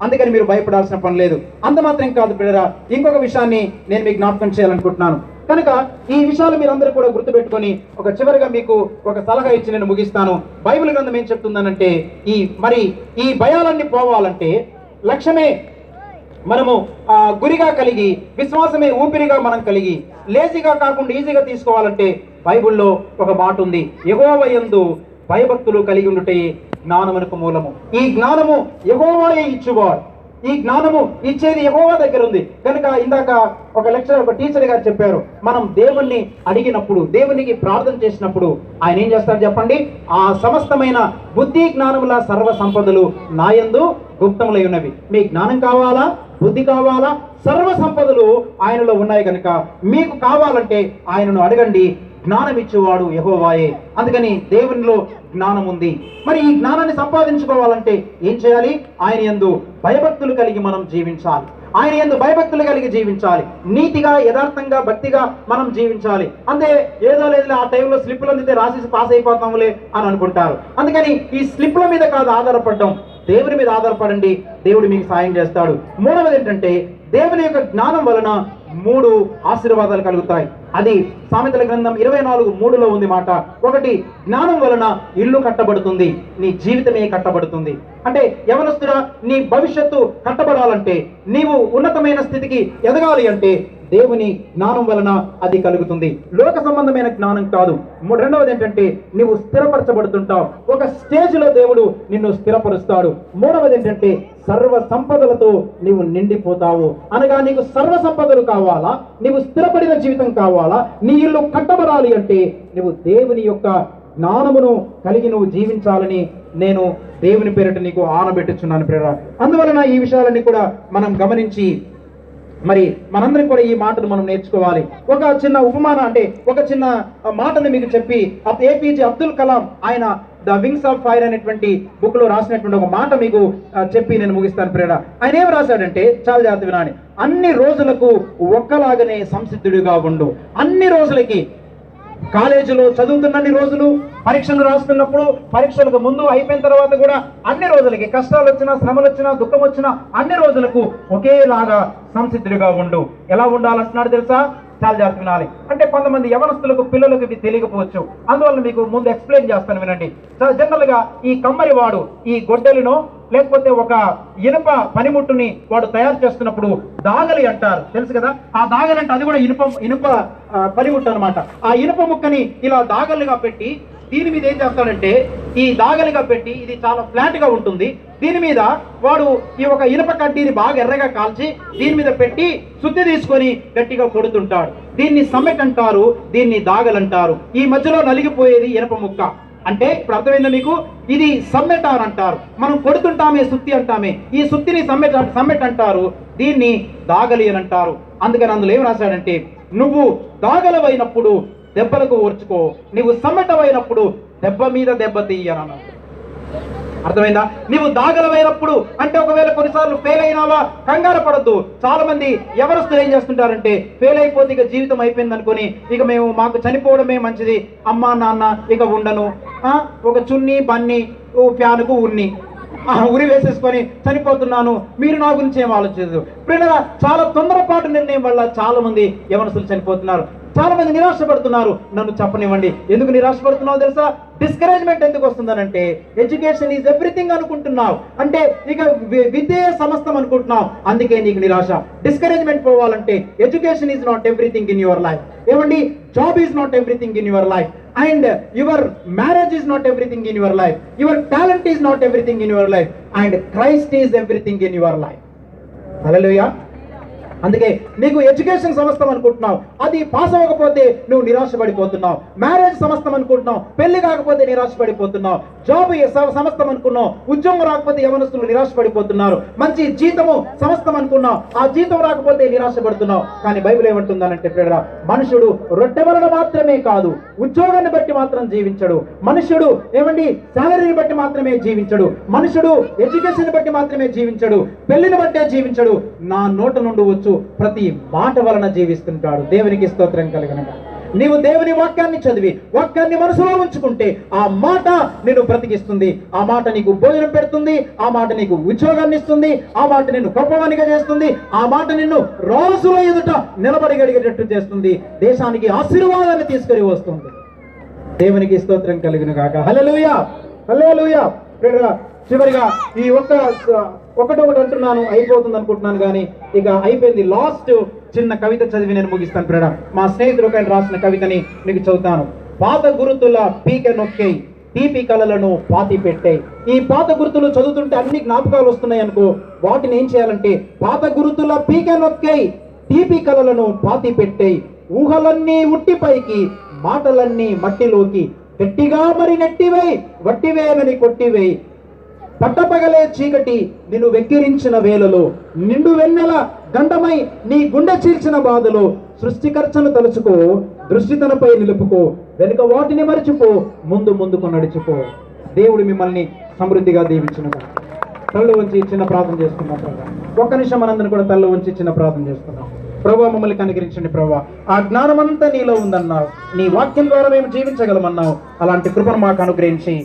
అందుకని మీరు భయపడాల్సిన పని లేదు. అంత మాత్రం కాదు బిడ్డరా, ఇంకొక విషయాన్ని నేను మీకు జ్ఞాపకం చేయాలనుకుంటున్నాను. కనుక ఈ విషయాలు మీరందరూ కూడా గుర్తుపెట్టుకొని ఒక చివరిగా మీకు ఒక సలహా ఇచ్చి నేను ముగిస్తాను. బైబిల్ గ్రంథం ఏం చెప్తుందనంటే, ఈ భయాలన్నీ పోవాలంటే లక్ష్యమే మనము గురిగా కలిగి, విశ్వాసమే ఊపిరిగా మనం కలిగి, లేజీగా కాకుండా ఈజీగా తీసుకోవాలంటే బైబిల్లో ఒక మాట ఉంది, యెహోవా యందు భయభక్తులు కలిగి ఉండుటే జ్ఞానమునకు మూలము. ఈ జ్ఞానము యెహోవాయే ఇచ్చువాడు. ఈ జ్ఞానము ఇచ్చేది యెహోవా దగ్గర ఉంది. కనుక ఇందాక ఒక టీచర్ గారు చెప్పారు, మనం దేవుణ్ణి అడిగినప్పుడు, దేవునికి ప్రార్థన చేసినప్పుడు ఆయన ఏం చేస్తారు చెప్పండి? ఆ సమస్తమైన బుద్ధి జ్ఞానముల సర్వ సంపదలు నాయందు గుప్తములై ఉన్నవి. మీ జ్ఞానం కావాలా, బుద్ధి కావాలా, సర్వ సంపదలు ఆయనలో ఉన్నాయి. కనుక మీకు కావాలంటే ఆయనను అడగండి. జ్ఞానం ఇచ్చేవాడు యెహోవాయే. అందుకని దేవునిలో జ్ఞానం ఉంది. మరి ఈ జ్ఞానాన్ని సంపాదించుకోవాలంటే ఏం చేయాలి? ఆయన యందు భయభక్తులు కలిగి మనం జీవించాలి. ఆయన యందు భయభక్తులు కలిగి జీవించాలి. నీతిగా, యథార్థంగా, భక్తిగా మనం జీవించాలి. అంతే, ఏదో లేదు ఆ టైంలో స్లిప్లు అందితే రాసేసి పాస్ అయిపోతాములే అని అనుకుంటారు. అందుకని ఈ స్లిప్ల మీద కాదు ఆధారపడడం, దేవుని మీద ఆధారపడండి. దేవుడు మీకు సాయం చేస్తాడు. మూడవది ఏంటంటే, దేవుని యొక్క జ్ఞానం వలన 3 ఆశీర్వాదాలు కలుగుతాయి. అది సామెతల గ్రంథం 24:3లో ఉంది మాట. ఒకటి, జ్ఞానం వలన ఇల్లు కట్టబడుతుంది, నీ జీవితమే కట్టబడుతుంది. అంటే యవనస్తుడా, నీ భవిష్యత్తు కట్టబడాలంటే, నీవు ఉన్నతమైన స్థితికి ఎదగాలి అంటే దేవుని జ్ఞానం వలన అది కలుగుతుంది. లోక సంబంధమైన జ్ఞానం కాదు. రెండవది ఏంటంటే, నీవు స్థిరపరచబడుతుంటావు. ఒక స్టేజ్లో దేవుడు నిన్ను స్థిరపరుస్తాడు. మూడవది ఏంటంటే, సర్వ సంపదలతో నీవు నిండిపోతావు. అనగా నీకు సర్వ సంపదలు కావాలా, నీవు స్థిరపడిన జీవితం కావాలా, నీ ఇల్లు కట్టబడాలి అంటే నువ్వు దేవుని యొక్క జ్ఞానమును కలిగి నువ్వు జీవించాలని నేను దేవుని పేరిట నీకు ఆనబెట్టుచున్నాను ప్రేరణ. అందువలన ఈ విషయాలన్నీ కూడా మనం గమనించి మరి మనందరం కూడా ఈ మాటను మనం నేర్చుకోవాలి. ఒక చిన్న ఉపమానం, అంటే ఒక చిన్న మాటను మీకు చెప్పి, ఏపీజే అబ్దుల్ కలాం ఆయన ద వింగ్స్ ఆఫ్ ఫైర్ అనేటువంటి బుక్ లో రాసినటువంటి ఒక మాట మీకు చెప్పి నేను ముగిస్తాను ప్రేరణ. ఆయన ఏం రాశాడంటే, చాలా జాగ్రత్త వినాలి. అన్ని రోజులకు ఒక్కలాగానే సంసిద్ధుడిగా ఉండు. అన్ని రోజులకి, కాలేజీలో చదువుతున్నన్ని రోజులు, పరీక్షలు రాస్తున్నప్పుడు, పరీక్షలకు ముందు, అయిపోయిన తర్వాత కూడా అన్ని రోజులకి, కష్టాలు వచ్చినా, శ్రమలు వచ్చినా, దుఃఖం వచ్చినా అన్ని రోజులకు ఒకేలాగా సంసిద్ధుడిగా ఉండు. ఎలా ఉండాలంటున్నాడు తెలుసా? చాలా జాగ్రత్త వినాలి. అంటే కొంతమంది యవనస్తులకు, పిల్లలకు ఇది తెలియకపోవచ్చు. అందువల్ల మీకు ముందు ఎక్స్ప్లెయిన్ చేస్తాను, వినండి. జనరల్ గా ఈ కమ్మరి వాడు ఈ గొడ్డలినో లేకపోతే ఒక ఇనుప పనిముట్టుని వాడు తయారు చేస్తున్నప్పుడు దాగలి అంటారు, తెలుసు కదా? ఆ దాగలి అంటే అది కూడా ఇనుప పనిముట్టు అనమాట. ఆ ఇనుప ముక్కని ఇలా దాగలుగా పెట్టి దీని మీద ఏం చేస్తాడంటే, ఈ దాగలిగా పెట్టి, ఇది చాలా ఫ్లాట్ గా ఉంటుంది, దీని మీద వాడు ఈ ఒక ఇనుప కడ్డీని బాగా ఎర్రగా కాల్చి దీని మీద పెట్టి సుత్తి తీసుకొని గట్టిగా కొడుతుంటాడు. దీన్ని సమ్మెట్ అంటారు, దీన్ని దాగలంటారు. ఈ మధ్యలో నలిగిపోయేది ఇనుప ముక్క. అంటే ఇప్పుడు అర్థమైందా మీకు? ఇది సమ్మెట్ అని అంటారు. మనం కొడుతుంటామే, సుత్తి అంటామే, ఈ సుత్తిని సమ్మెట్ అంటారు, దీన్ని దాగలి అని అంటారు. అందుకని అందులో ఏం రాశాడంటే, నువ్వు దాగలవైనప్పుడు దెబ్బలకు ఓర్చుకో, నువ్వు సమ్మెటమైనప్పుడు దెబ్బ మీద దెబ్బ తీయనన్నాడు. అర్థమైందా? నీవు దాగలమైనప్పుడు అంటే ఒకవేళ కొన్నిసార్లు ఫెయిల్ అయినావా, కంగారు పడద్దు. చాలా మంది ఎవరస్తులు ఏం చేస్తుంటారంటే, ఫెయిల్ అయిపోతే ఇక జీవితం అయిపోయింది అనుకుని, ఇక మాకు చనిపోవడమే మంచిది, అమ్మా నాన్న ఇక ఉండను, ఒక చున్ని బన్ని ఫ్యానుకు ఉన్ని ఉరి వేసేసుకొని చనిపోతున్నాను, మీరు నా గురించి ఏం ఆలోచించదు. ప్రియులారా, చాలా తొందరపాటు నిర్ణయం వల్ల చాలా మంది యవనస్తులు చనిపోతున్నారు. చాలా మంది నిరాశపడుతున్నారు. నన్ను చెప్పనివ్వండి, ఎందుకు నిరాశపడుతున్నావు తెలుసా? డిస్కరేజ్మెంట్ ఎందుకు వస్తుందనంటే, ఎడ్యుకేషన్ ఈజ్ ఎవ్రీథింగ్ అనుకుంటున్నావు, అంటే ఇక విద్యే సమస్తం అనుకుంటున్నావు, అందుకే నీకు నిరాశ. డిస్కరేజ్మెంట్ పోవాలంటే, education is not everything in your life. ఏమండి, job is not everything in your life, and your marriage is not everything in your life, your talent is not everything in your life, and Christ is everything in your life. Hallelujah. అందుకే నీకు education సమస్తం అనుకుంటున్నావు, అది pass అవ్వకపోతే నువ్వు నిరాశపడిపోతున్నావు. Marriage సమస్తం అనుకుంటున్నావు, పెళ్లి కాకపోతే నిరాశపడిపోతున్నావు. జాబ్ సమస్తం అనుకున్నావు, ఉద్యోగం రాకపోతే యవనస్తులు నిరాశపడిపోతున్నారు. మంచి జీతము సమస్తం అనుకున్నావు, ఆ జీతం రాకపోతే నిరాశపడుతున్నావు. కానీ బైబిల్ ఏమంటుందనంటే, ప్రియులారా, మనుషుడు రొట్టె వలన మాత్రమే కాదు, ఉద్యోగాన్ని బట్టి మాత్రం జీవించడు. మనుషుడు ఏమండి, శాలరీని బట్టి మాత్రమే జీవించడు. మనుషుడు ఎడ్యుకేషన్ బట్టి మాత్రమే జీవించడు, పెళ్లిని బట్టే జీవించడు. నా నోట నుండి వచ్చు ప్రతి మాట వలన జీవిస్తుంటాడు. దేవునికి స్తోత్రం కలుగునుగాక. నీవు దేవుని వాక్యాన్ని చదివి వాక్యాన్ని మనసులో ఉంచుకుంటే ఆ మాట నిన్ను బ్రతికిస్తుంది, ఆ మాట నీకు భోజనం పెడుతుంది, ఆ మాట నీకు ఉద్యోగాన్ని ఇస్తుంది, ఆ మాట నిన్ను గొప్పవానిగా చేస్తుంది, ఆ మాట నిన్ను రాజుల ఎదుట నిలబడగలిగేటట్టు చేస్తుంది, దేశానికి ఆశీర్వాదాన్ని తీసుకొని వస్తుంది. దేవునికి స్తోత్రం కలుగును గాక. హల్లెలూయా, హల్లెలూయా. చివరిగా ఈ ఒకటి అంటున్నాను, అయిపోతుంది అనుకుంటున్నాను, కానీ ఇక అయిపోయింది. లాస్ట్ చిన్న కవిత చదివి నేను ముగిస్తాను ప్రేడ. మా స్నేహితుడు ఒక రాసిన కవితని మీకు చదువుతాను. పాత గురుతుల పీక నొక్కేయి, తీపి కళలను పాతి పెట్టాయి. ఈ పాత గుర్తులు చదువుతుంటే అన్ని జ్ఞాపకాలు వస్తున్నాయి అనుకో, వాటిని ఏం చేయాలంటే పాత గురుతుల పీక నొక్కేయి, తీపి కళలను పాతి పెట్టాయి, ఊహలన్నీ ఉట్టిపైకి, మాటలన్నీ మట్టిలోకి, గట్టిగా మరి నెట్టివేయి, వట్టివేయనని కొట్టివేయి, పట్టపగలే చీకటి నిన్ను వెక్కిరించిన వేళలో, నిండు వెన్నెల గండమై నీ గుండె చీల్చిన బాధలో, సృష్టికర్తను తలుచుకో, దృష్టి తనపై నిలుపుకో, వెనుక వాటిని మరిచిపో, ముందుకు నడిచిపో. దేవుడు మిమ్మల్ని సమృద్ధిగా దీవించునుగా. తల్లు ఉంచి చిన్న ప్రార్థన చేసుకున్నాం ప్రభా. ఒక్క నిమిషం మనందరం కూడా తల్లు ఉంచి చిన్న ప్రార్థన చేసుకున్నాం. ప్రభా, మమ్మల్ని కనికరించండి ప్రభా. ఆ జ్ఞానమంతా నీలో ఉందన్నావు, నీ వాక్యం ద్వారా మేము జీవించగలమన్నావు. అలాంటి కృపను మాకు అనుగ్రహించి